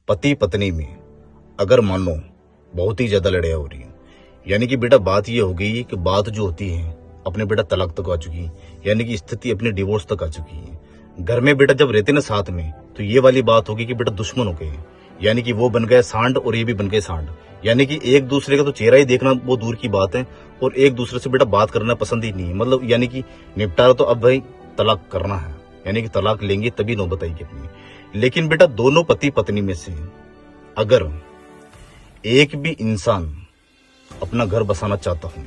पति पत्नी में अगर मान लो बहुत ही ज्यादा लड़ाई हो रही है, यानी कि बेटा बात ये हो गई कि बात जो होती है अपने बेटा तलाक तक आ चुकी, यानी कि स्थिति अपने डिवोर्स तक आ चुकी है। घर में बेटा जब रहते ना साथ में तो ये वाली बात होगी कि बेटा दुश्मन हो गए, यानी कि वो बन गए सांड और ये भी बन गए सांड, यानी कि एक दूसरे का तो चेहरा ही देखना वो दूर की बात है और एक दूसरे से बेटा बात करना पसंद ही नहीं है। मतलब यानी कि निपटारा तो अब भाई तलाक करना है, यानी कि तलाक लेंगे तभी नौबत आएगी अपनी। लेकिन बेटा दोनों पति पत्नी में से अगर एक भी इंसान अपना घर बसाना चाहता हूं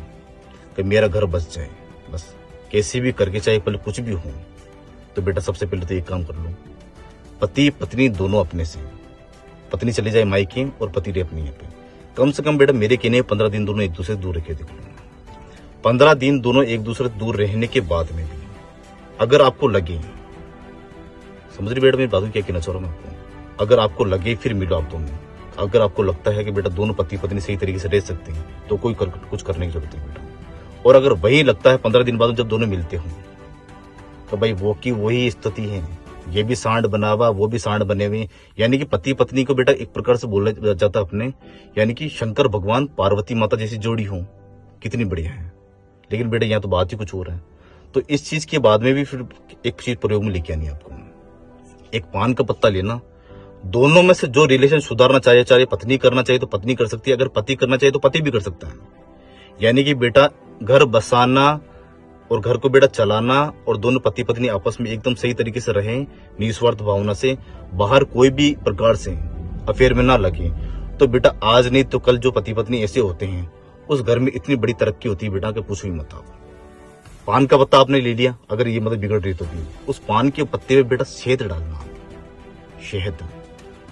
कि मेरा घर बस जाए, बस कैसे भी करके चाहे पहले कुछ भी हो, तो बेटा सबसे पहले तो एक काम कर लो, पति पत्नी दोनों अपने से, पत्नी चली जाए मायके और पति रहे अपनी यहाँ पे। कम से कम बेटा मेरे कहने 15 दिन दोनों एक दूसरे से दूर रखे देख लो। 15 दिन दोनों एक दूसरे से दूर रहने के बाद में भी अगर आपको लगे, समझ रही बेटा मेरी बात क्या कहना चाह रहा हूँ मैं आपको, अगर आपको लगे फिर मिलो आप दोनों। अगर आपको लगता है कि बेटा दोनों पति पत्नी सही तरीके से रह सकते हैं तो कुछ करने की जरूरत है बेटा। और अगर वही लगता है 15 दिन बाद जब दोनों मिलते हो तो भाई वो की वही स्थिति है, ये भी सांड बना हुआ वो भी सांड बने हुए, यानी कि पति पत्नी को बेटा एक प्रकार से बोला जाता है अपने, यानी कि शंकर भगवान पार्वती माता जैसी जोड़ी हो, कितनी बढ़िया है। लेकिन बेटा यहाँ तो बात ही कुछ और है। तो इस चीज के बाद में भी फिर एक चीज प्रयोग में लेके आनी है आपको, एक पान का पत्ता लेना, दोनों में से जो रिलेशन सुधारना चाहिए, चाहे पत्नी करना चाहिए तो पत्नी कर सकती है, अगर पति करना चाहिए तो पति भी कर सकता है। यानी कि बेटा घर बसाना और घर को बेटा चलाना और दोनों पति पत्नी आपस में एकदम सही तरीके से रहें, निस्वार्थ भावना से, बाहर कोई भी प्रकार से अफेयर में ना लगे, तो बेटा आज नहीं तो कल जो पति पत्नी ऐसे होते हैं उस घर में इतनी बड़ी तरक्की होती है बेटा कि पूछो ही मत आप। पान का पत्ता आपने ले लिया, अगर ये मतलब बिगड़ रही तो भी उस पान के पत्ते में बेटा शहद डालना, शहद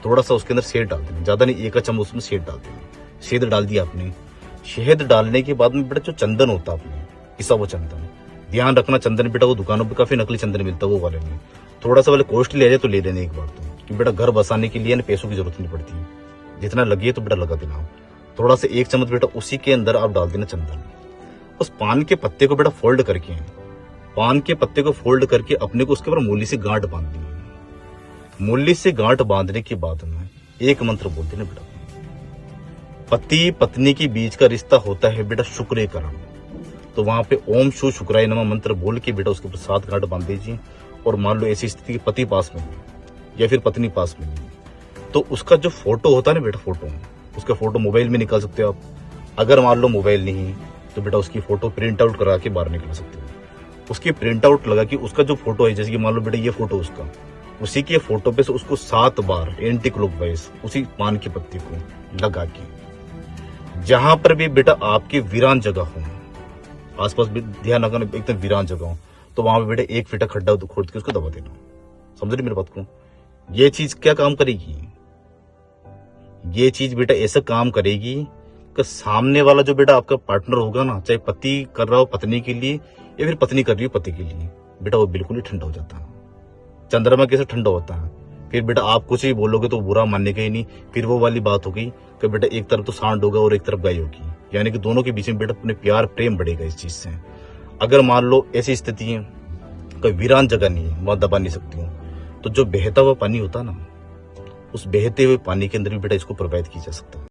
थोड़ा सा उसके अंदर शहद डाल देना, ज्यादा नहीं, एक चम्मच उसमें शहद डाल देना। शहद डाल दिया आपने, शहद डालने के बाद में बेटा जो चंदन होता है आपने पिसा वो चंदन, ध्यान रखना चंदन बेटा वो दुकानों पे काफी नकली चंदन मिलता है, वो वाले में थोड़ा सा वाले कॉस्टली ले जाए तो ले लेने एक बार तो, कि बेटा घर बसाने के लिए ना पैसों की जरूरत नहीं पड़ती, जितना लगे तो बेटा लगा देना। थोड़ा सा एक चम्मच बेटा उसी के अंदर आप डाल देना चंदन। उस पान के पत्ते को बेटा फोल्ड करके, पान के पत्ते को फोल्ड करके अपने को उसके ऊपर मूली से गांठ बांधनी है। मूली से गांठ बांधने के बाद में एक मंत्र बोल देना बेटा, पति पत्नी के बीच का रिश्ता होता है बेटा शुक्रीकरण, तो वहां पे ओम शु शुक्राय नमः मंत्र बोल के बेटा उसके ऊपर 7 गांठ बांध दीजिए। और मान लो ऐसी स्थिति कि पति पास में या फिर पत्नी पास में, तो उसका जो फोटो होता है ना बेटा, फोटो उसका फोटो मोबाइल में निकाल सकते हो आप। अगर मान लो मोबाइल नहीं तो बेटा उसकी फोटो प्रिंट आउट करा के बाहर निकल सकते हो। उसकी प्रिंट आउट लगा कि उसका जो फोटो है, जैसे कि मान लो बेटा ये फोटो उसका, उसी के फोटो पे से उसको 7 बार एंटी क्लॉकवाइज उसी पान के पत्ते को लगा के, जहां पर भी बेटा आपकी वीरान जगह हो, आसपास भी ध्यान रखना एकदम वीरान जगह हो, तो वहां पे बेटा 1 फीटा खड्डा खोद के उसको दबा देना। समझ रहे मेरी बात को? ये चीज क्या काम करेगी, ये चीज बेटा ऐसा काम करेगी कि सामने वाला जो बेटा आपका पार्टनर होगा ना, चाहे पति कर रहा हो पत्नी के लिए या फिर पत्नी कर रही हो पति के लिए, बेटा वो बिल्कुल ही ठंडा हो जाता है। चंद्रमा कैसे ठंडा होता है, फिर बेटा आप कुछ ही बोलोगे तो बुरा मानने का ही नहीं, फिर वो वाली बात होगी कि बेटा एक तरफ तो सांड होगा और एक तरफ गाय होगी, यानी कि दोनों के बीच में बेटा अपने प्यार प्रेम बढ़ेगा इस चीज से। अगर मान लो ऐसी स्थिति है कोई वीरान जगह नहीं है, वहां दबा नहीं सकती हूँ, तो जो बहता हुआ पानी होता है ना, उस बहते हुए पानी के अंदर भी बेटा इसको प्रवाहित किया जा सकता है।